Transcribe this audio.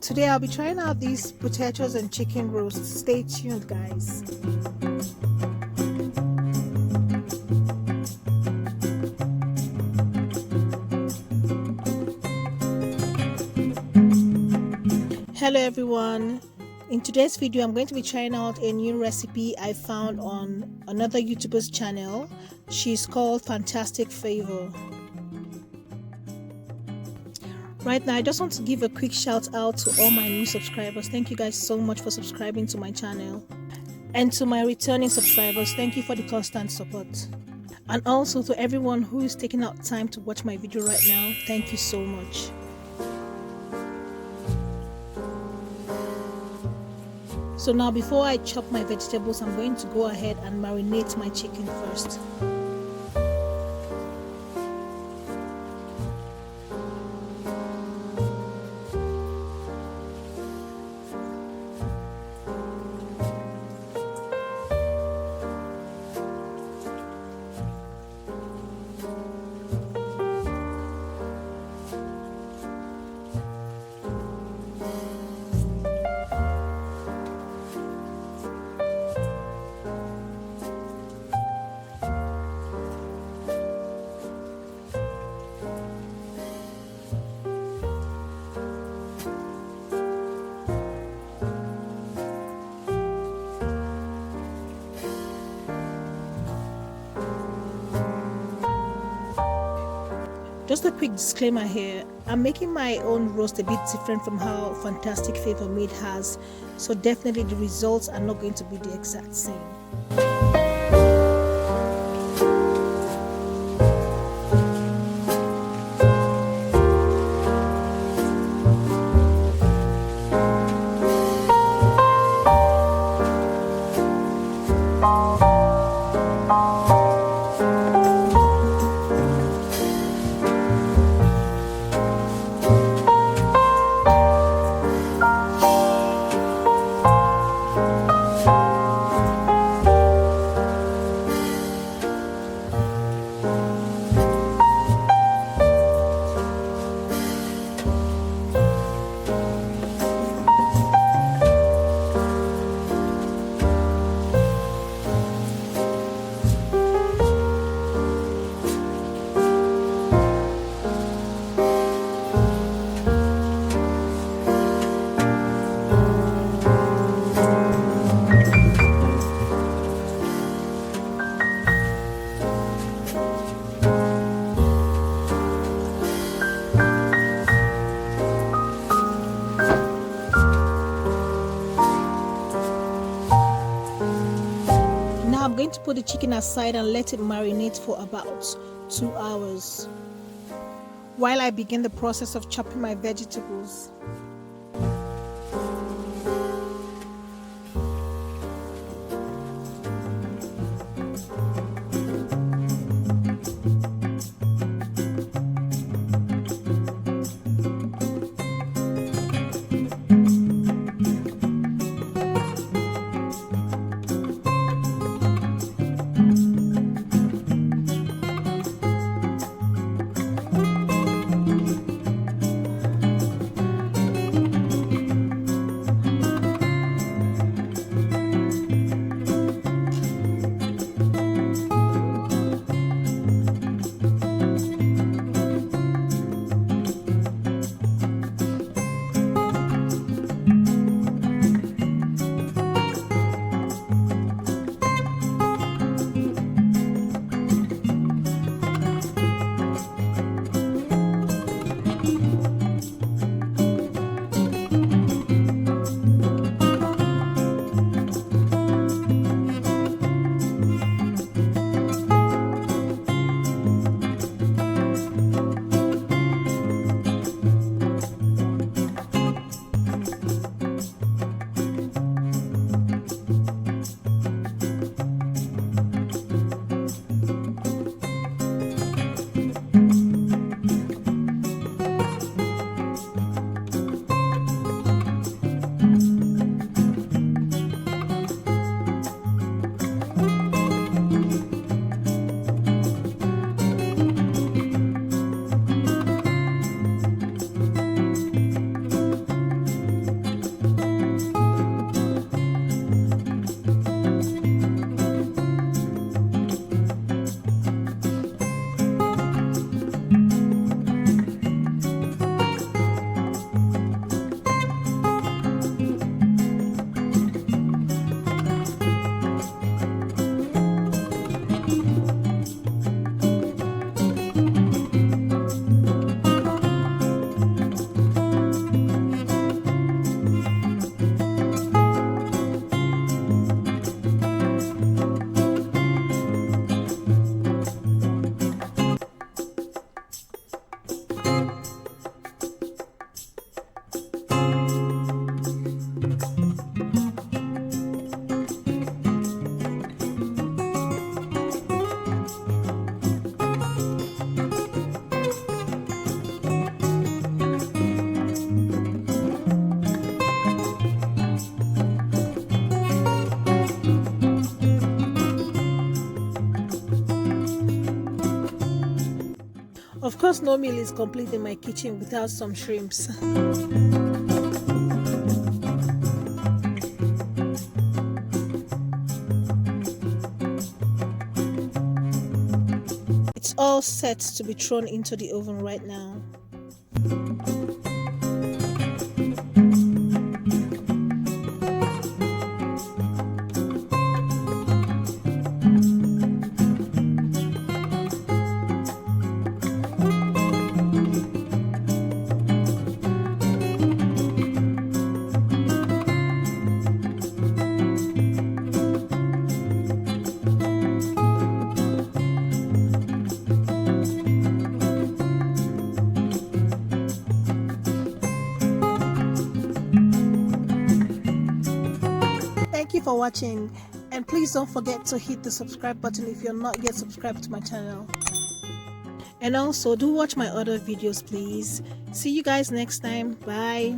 Today I'll be trying out these potatoes and chicken roast. Stay tuned, guys. Hello everyone. In today's video I'm going to be trying out a new recipe I found on another YouTuber's channel. She's called Fantastic Favour. Right now I just want to give a quick shout out to all my new subscribers. Thank you guys so much for subscribing to my channel, and to my returning subscribers, thank you for the constant support. And also to everyone who is taking out time to watch my video right now, thank you so much. So now before I chop my vegetables, I'm going to go ahead and marinate my chicken first. Just a quick disclaimer here, I'm making my own roast a bit different from how Fantastic Favour made hers, so definitely the results are not going to be the exact same. I'm going to put the chicken aside and let it marinate for about 2 hours while I begin the process of chopping my vegetables. course, no meal is complete in my kitchen without some shrimps. It's all set to be thrown into the oven right now. Thank you for watching, and please don't forget to hit the subscribe button if you're not yet subscribed to my channel. And also do watch my other videos, please. See you guys next time. Bye.